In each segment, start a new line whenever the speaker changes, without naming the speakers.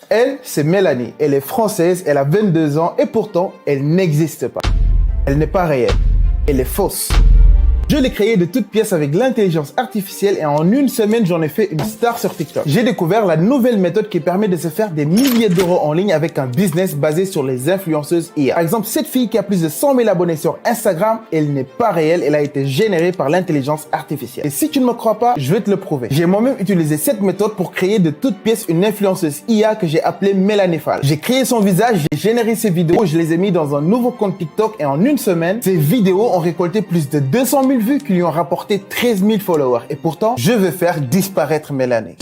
Elle, c'est Mélanie. Elle est française, elle a 22 ans et pourtant, elle n'existe pas. Elle n'est pas réelle. Elle est fausse. Je l'ai créée de toutes pièces avec l'intelligence artificielle et en une semaine, j'en ai fait une star sur TikTok. J'ai découvert la nouvelle méthode qui permet de se faire des milliers d'euros en ligne avec un business basé sur les influenceuses IA. Par exemple, cette fille qui a plus de 100 000 abonnés sur Instagram, elle n'est pas réelle, elle a été générée par l'intelligence artificielle. Et si tu ne me crois pas, je vais te le prouver. J'ai moi-même utilisé cette méthode pour créer de toutes pièces une influenceuse IA que j'ai appelée Mélanie Fall. J'ai créé son visage, j'ai généré ses vidéos, je les ai mis dans un nouveau compte TikTok et en une semaine, ces vidéos ont récolté plus de 200 000 vues qui lui ont rapporté 13 000 followers. Et pourtant, je veux faire disparaître Mélanie.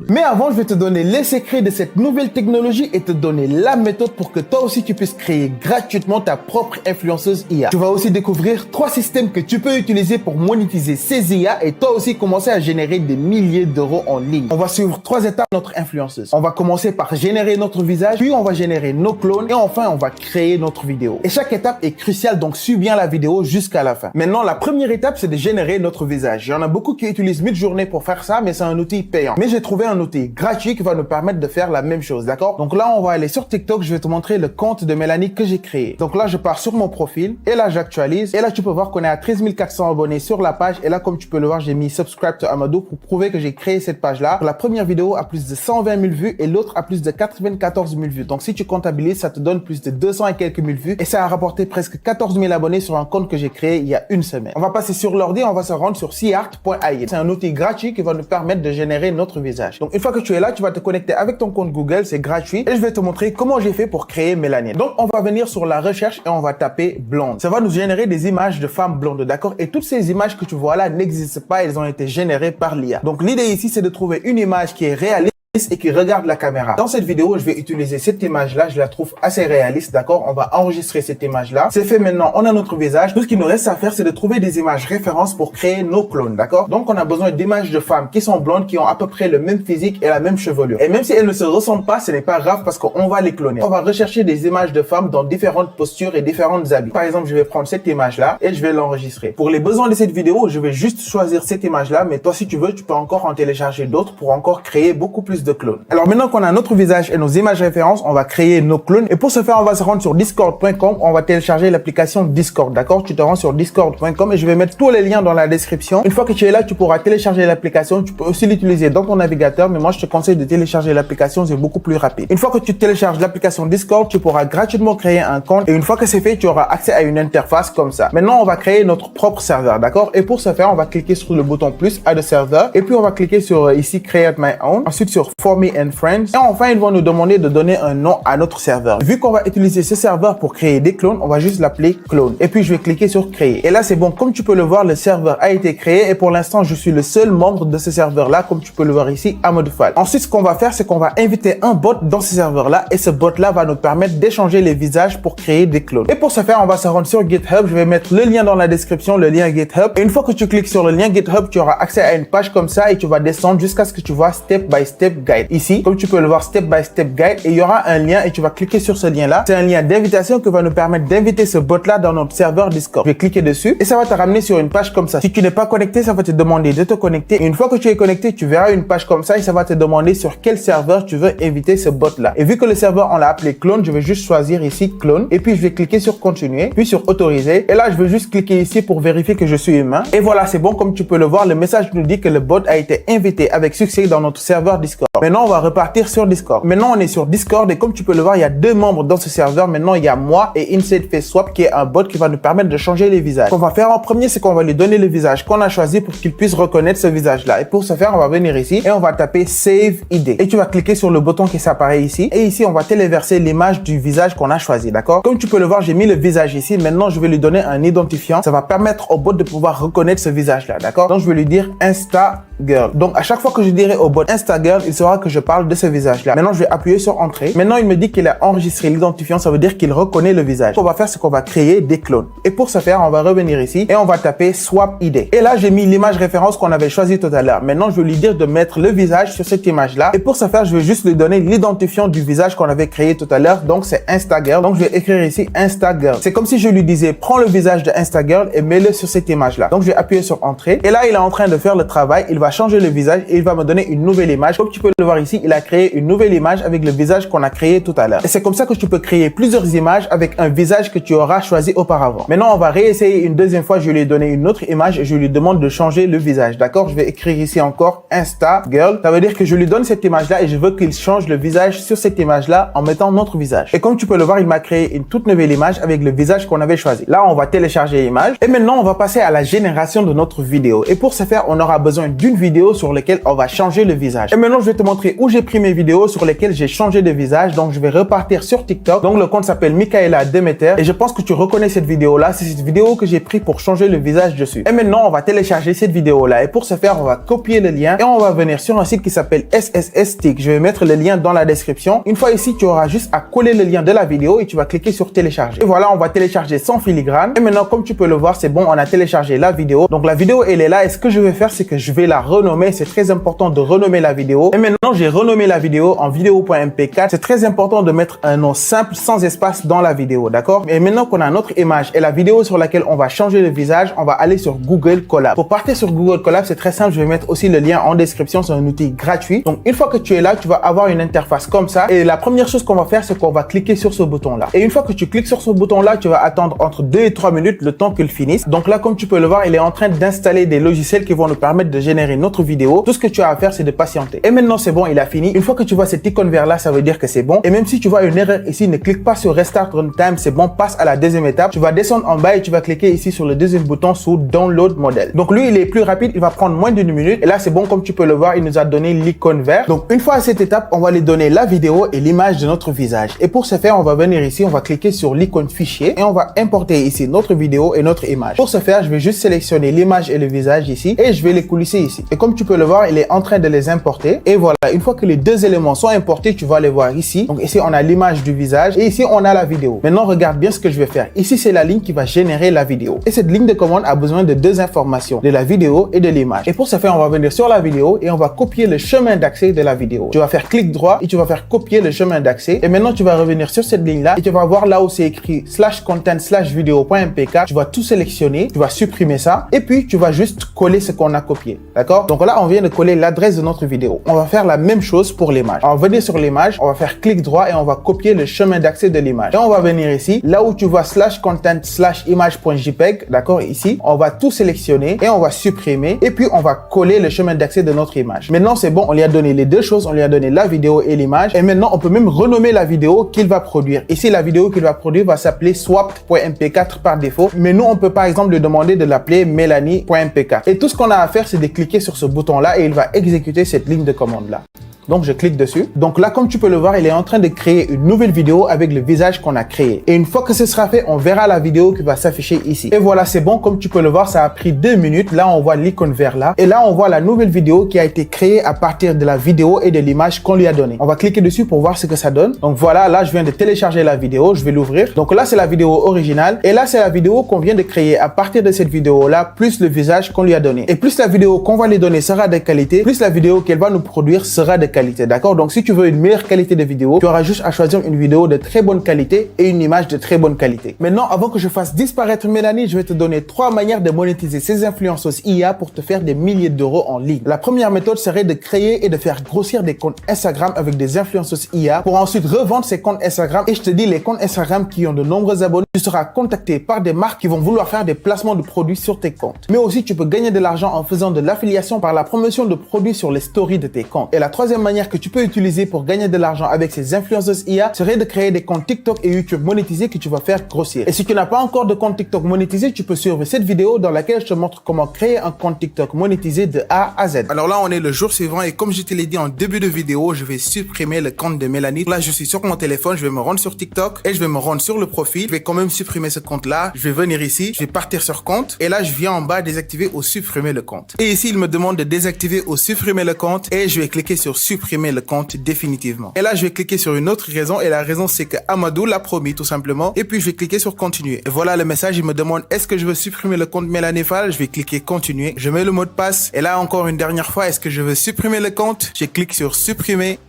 Mais avant, je vais te donner les secrets de cette nouvelle technologie et te donner la méthode pour que toi aussi tu puisses créer gratuitement ta propre influenceuse IA. Tu vas aussi découvrir 3 systèmes que tu peux utiliser pour monétiser ces IA et toi aussi commencer à générer des milliers d'euros en ligne. On va suivre 3 étapes de notre influenceuse. On va commencer par générer notre visage, puis on va générer nos clones et enfin on va créer notre vidéo. Et chaque étape est cruciale, donc suis bien la vidéo jusqu'à la fin. Maintenant, la première étape, c'est de générer notre visage. Il y en a beaucoup qui utilisent Midjourney pour faire ça, mais c'est un outil payant. Mais j'ai trouvé un outil gratuit qui va nous permettre de faire la même chose, d'accord? Donc là, on va aller sur TikTok. Je vais te montrer le compte de Mélanie que j'ai créé. Donc là, je pars sur mon profil et là, j'actualise. Et là, tu peux voir qu'on est à 13 400 abonnés sur la page. Et là, comme tu peux le voir, j'ai mis subscribe to Amadou pour prouver que j'ai créé cette page-là. La première vidéo a plus de 120 000 vues et l'autre a plus de 94 000 vues. Donc si tu comptabilises, ça te donne plus de 200 et quelques mille vues et ça a rapporté presque 14 000 abonnés sur un compte que j'ai créé il y a une semaine. On va passer sur l'ordi, on va se rendre sur seart.ai. C'est un outil gratuit qui va nous permettre de générer notre visage. Donc une fois que tu es là, tu vas te connecter avec ton compte Google, c'est gratuit et je vais te montrer comment j'ai fait pour créer Mélanie. Donc on va venir sur la recherche et on va taper blonde. Ça va nous générer des images de femmes blondes, d'accord? Et toutes ces images que tu vois là n'existent pas, elles ont été générées par l'IA. Donc l'idée ici, c'est de trouver une image qui est réaliste et qui regarde la caméra. Dans cette vidéo, je vais utiliser cette image-là. Je la trouve assez réaliste, d'accord? On va enregistrer cette image-là. C'est fait maintenant. On a notre visage. Tout ce qu'il nous reste à faire, c'est de trouver des images références pour créer nos clones, d'accord? Donc, on a besoin d'images de femmes qui sont blondes, qui ont à peu près le même physique et la même chevelure. Et même si elles ne se ressemblent pas, ce n'est pas grave parce qu'on va les cloner. On va rechercher des images de femmes dans différentes postures et différentes habits. Par exemple, je vais prendre cette image-là et je vais l'enregistrer. Pour les besoins de cette vidéo, je vais juste choisir cette image-là, mais toi, si tu veux, tu peux encore en télécharger d'autres pour encore créer beaucoup plus de clones. Alors maintenant qu'on a notre visage et nos images références, on va créer nos clones. Et pour ce faire, on va se rendre sur discord.com. On va télécharger l'application Discord, d'accord? Tu te rends sur discord.com et je vais mettre tous les liens dans la description. Une fois que tu es là, tu pourras télécharger l'application. Tu peux aussi l'utiliser dans ton navigateur, mais moi, je te conseille de télécharger l'application, c'est beaucoup plus rapide. Une fois que tu télécharges l'application Discord, tu pourras gratuitement créer un compte. Et une fois que c'est fait, tu auras accès à une interface comme ça. Maintenant, on va créer notre propre serveur, d'accord? Et pour ce faire, on va cliquer sur le bouton plus, add a server. Et puis, on va cliquer sur ici, create my own. Ensuite, sur for me and friends. Et enfin, ils vont nous demander de donner un nom à notre serveur. Vu qu'on va utiliser ce serveur pour créer des clones, on va juste l'appeler clone. Et puis, je vais cliquer sur créer. Et là, c'est bon. Comme tu peux le voir, le serveur a été créé. Et pour l'instant, je suis le seul membre de ce serveur-là, comme tu peux le voir ici, Amadou Fall. Ensuite, ce qu'on va faire, c'est qu'on va inviter un bot dans ce serveur-là. Et ce bot-là va nous permettre d'échanger les visages pour créer des clones. Et pour ce faire, on va se rendre sur GitHub. Je vais mettre le lien dans la description, le lien GitHub. Et une fois que tu cliques sur le lien GitHub, tu auras accès à une page comme ça et tu vas descendre jusqu'à ce que tu vois Step by Step Guide. Ici, comme tu peux le voir, Step by Step Guide, et il y aura un lien et tu vas cliquer sur ce lien là. C'est un lien d'invitation qui va nous permettre d'inviter ce bot là dans notre serveur Discord. Je vais cliquer dessus et ça va te ramener sur une page comme ça. Si tu n'es pas connecté, ça va te demander de te connecter. Et une fois que tu es connecté, tu verras une page comme ça et ça va te demander sur quel serveur tu veux inviter ce bot là. Et vu que le serveur on l'a appelé clone, je vais juste choisir ici clone et puis je vais cliquer sur continuer, puis sur autoriser. Et là je vais juste cliquer ici pour vérifier que je suis humain. Et voilà, c'est bon. Comme tu peux le voir, le message nous dit que le bot a été invité avec succès dans notre serveur Discord. Maintenant on va repartir sur Discord. Maintenant, on est sur Discord et comme tu peux le voir, il y a 2 membres dans ce serveur. Maintenant, il y a moi et Inside Face Swap qui est un bot qui va nous permettre de changer les visages. Ce qu'on va faire en premier, c'est qu'on va lui donner le visage qu'on a choisi pour qu'il puisse reconnaître ce visage-là. Et pour ce faire, on va venir ici et on va taper Save ID. Et tu vas cliquer sur le bouton qui s'apparaît ici. Et ici, on va téléverser l'image du visage qu'on a choisi, d'accord? Comme tu peux le voir, j'ai mis le visage ici. Maintenant, je vais lui donner un identifiant. Ça va permettre au bot de pouvoir reconnaître ce visage-là, d'accord? Donc, je vais lui dire Insta Girl. Donc, à chaque fois que je dirai au bot Insta Girl, il saura que je parle de ce visage-là. Maintenant, je vais appuyer sur Entrée. Maintenant, il me dit qu'il a enregistré l'identifiant. Ça veut dire qu'il reconnaît le visage. Ce qu'on va faire, c'est qu'on va créer des clones. Et pour ce faire, on va revenir ici et on va taper Swap ID. Et là, j'ai mis l'image référence qu'on avait choisie tout à l'heure. Maintenant, je vais lui dire de mettre le visage sur cette image-là. Et pour ce faire, je vais juste lui donner l'identifiant du visage qu'on avait créé tout à l'heure. Donc, c'est Insta Girl. Donc, je vais écrire ici Insta Girl. C'est comme si je lui disais, prends le visage de Insta Girl et mets-le sur cette image-là. Donc, je vais appuyer sur Entrée. Et là, il est en train de faire le travail. Il va changer le visage et il va me donner une nouvelle image. Comme tu peux le voir ici, il a créé une nouvelle image avec le visage qu'on a créé tout à l'heure. Et c'est comme ça que tu peux créer plusieurs images avec un visage que tu auras choisi auparavant. Maintenant, on va réessayer une deuxième fois. Je lui ai donné une autre image et je lui demande de changer le visage. D'accord? Je vais écrire ici encore Insta Girl. Ça veut dire que je lui donne cette image-là et je veux qu'il change le visage sur cette image-là en mettant notre visage. Et comme tu peux le voir, il m'a créé une toute nouvelle image avec le visage qu'on avait choisi. Là, on va télécharger l'image et maintenant, on va passer à la génération de notre vidéo. Et pour ce faire, on aura besoin d'une vidéo sur laquelle on va changer le visage. Et maintenant, je vais te montrer où j'ai pris mes vidéos sur lesquelles j'ai changé de visage. Donc, je vais repartir sur TikTok. Donc, le compte s'appelle Michaela Demeter et je pense que tu reconnais cette vidéo-là. C'est cette vidéo que j'ai pris pour changer le visage dessus. Et maintenant, on va télécharger cette vidéo-là. Et pour ce faire, on va copier le lien et on va venir sur un site qui s'appelle SSSTick. Je vais mettre le lien dans la description. Une fois ici, tu auras juste à coller le lien de la vidéo et tu vas cliquer sur télécharger. Et voilà, on va télécharger sans filigrane. Et maintenant, comme tu peux le voir, c'est bon, on a téléchargé la vidéo. Donc, la vidéo, elle est là. Et ce que je vais faire, c'est que je vais la renommer. C'est très important de renommer la vidéo. Et maintenant, j'ai renommé la vidéo en vidéo.mp4. C'est très important de mettre un nom simple sans espace dans la vidéo, d'accord? Et maintenant qu'on a notre image et la vidéo sur laquelle on va changer le visage, on va aller sur Google Colab. Pour partir sur Google Colab, c'est très simple. Je vais mettre aussi le lien en description. C'est un outil gratuit. Donc, une fois que tu es là, tu vas avoir une interface comme ça. Et la première chose qu'on va faire, c'est qu'on va cliquer sur ce bouton-là. Et une fois que tu cliques sur ce bouton-là, tu vas attendre entre 2 et 3 minutes le temps qu'il finisse. Donc là, comme tu peux le voir, il est en train d'installer des logiciels qui vont nous permettre de générer notre vidéo. Tout ce que tu as à faire, c'est de patienter. Et maintenant, c'est bon, il a fini. Une fois que tu vois cette icône vert là, ça veut dire que c'est bon. Et même si tu vois une erreur ici, ne clique pas sur Restart Runtime. C'est bon, passe à la deuxième étape. Tu vas descendre en bas et tu vas cliquer ici sur le deuxième bouton sous Download Model. Donc lui, il est plus rapide. Il va prendre moins d'une minute. Et là, c'est bon, comme tu peux le voir, il nous a donné l'icône verte. Donc une fois à cette étape, on va lui donner la vidéo et l'image de notre visage. Et pour ce faire, on va venir ici, on va cliquer sur l'icône fichier et on va importer ici notre vidéo et notre image. Pour ce faire, je vais juste sélectionner l'image et le visage ici et je vais les coulisser ici. Et comme tu peux le voir, il est en train de les importer. Et voilà, une fois que les deux éléments sont importés, tu vas les voir ici. Donc ici, on a l'image du visage et ici, on a la vidéo. Maintenant, regarde bien ce que je vais faire. Ici, c'est la ligne qui va générer la vidéo. Et cette ligne de commande a besoin de deux informations, de la vidéo et de l'image. Et pour ce faire, on va venir sur la vidéo et on va copier le chemin d'accès de la vidéo. Tu vas faire clic droit et tu vas faire copier le chemin d'accès. Et maintenant, tu vas revenir sur cette ligne-là et tu vas voir là où c'est écrit /content/video.mp4. Tu vas tout sélectionner, tu vas supprimer ça et puis tu vas juste coller ce qu'on a copié. D'accord? Donc là, on vient de coller l'adresse de notre vidéo. On va faire la même chose pour l'image. On va venir sur l'image, on va faire clic droit et on va copier le chemin d'accès de l'image. Et on va venir ici, là où tu vois /content/image.jpg, d'accord, ici, on va tout sélectionner et on va supprimer et puis on va coller le chemin d'accès de notre image. Maintenant, c'est bon, on lui a donné les deux choses, on lui a donné la vidéo et l'image et maintenant, on peut même renommer la vidéo qu'il va produire. Ici, la vidéo qu'il va produire va s'appeler swap.mp4 par défaut, mais nous, on peut par exemple lui demander de l'appeler melanie.mp4. Et tout ce qu'on a à faire, c'est de cliquer sur ce bouton-là et il va exécuter cette ligne de commande-là. Donc, je clique dessus. Donc là, comme tu peux le voir, il est en train de créer une nouvelle vidéo avec le visage qu'on a créé. Et une fois que ce sera fait, on verra la vidéo qui va s'afficher ici. Et voilà, c'est bon. Comme tu peux le voir, ça a pris 2 minutes. Là, on voit l'icône vert là. Et là, on voit la nouvelle vidéo qui a été créée à partir de la vidéo et de l'image qu'on lui a donnée. On va cliquer dessus pour voir ce que ça donne. Donc voilà, là, je viens de télécharger la vidéo. Je vais l'ouvrir. Donc là, c'est la vidéo originale. Et là, c'est la vidéo qu'on vient de créer à partir de cette vidéo-là, plus le visage qu'on lui a donné. Et plus la vidéo qu'on va lui donner sera de qualité, plus la vidéo qu'elle va nous produire sera de qualité. D'accord? Donc, si tu veux une meilleure qualité de vidéo, tu auras juste à choisir une vidéo de très bonne qualité et une image de très bonne qualité. Maintenant, avant que je fasse disparaître Mélanie, je vais te donner 3 manières de monétiser ces influenceuses IA pour te faire des milliers d'euros en ligne. La première méthode serait de créer et de faire grossir des comptes Instagram avec des influenceuses IA pour ensuite revendre ces comptes Instagram. Et je te dis, les comptes Instagram qui ont de nombreux abonnés, tu seras contacté par des marques qui vont vouloir faire des placements de produits sur tes comptes. Mais aussi, tu peux gagner de l'argent en faisant de l'affiliation par la promotion de produits sur les stories de tes comptes. Et la troisième manière que tu peux utiliser pour gagner de l'argent avec ces influenceuses IA serait de créer des comptes TikTok et YouTube monétisés que tu vas faire grossir. Et si tu n'as pas encore de compte TikTok monétisé, tu peux suivre cette vidéo dans laquelle je te montre comment créer un compte TikTok monétisé de A à Z. Alors là, on est le jour suivant et comme je te l'ai dit en début de vidéo, je vais supprimer le compte de Mélanie. Là, je suis sur mon téléphone, je vais me rendre sur TikTok et je vais me rendre sur le profil. Je vais quand même supprimer ce compte-là. Je vais venir ici, je vais partir sur compte et là, je viens en bas désactiver ou supprimer le compte. Et ici, il me demande de désactiver ou supprimer le compte et je vais cliquer sur supprimer le compte définitivement. Et là, je vais cliquer sur une autre raison et la raison, c'est que Amadou l'a promis tout simplement. Et puis, je vais cliquer sur continuer. Et voilà le message, il me demande est-ce que je veux supprimer le compte Mélanie Fall? Je vais cliquer continuer. Je mets le mot de passe. Et là, encore une dernière fois, est-ce que je veux supprimer le compte? Je clique sur supprimer.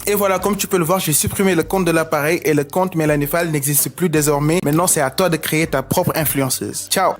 Et voilà, comme tu peux le voir, j'ai supprimé le compte de l'appareil et le compte Mélanie Fall n'existe plus désormais. Maintenant, c'est à toi de créer ta propre influenceuse. Ciao!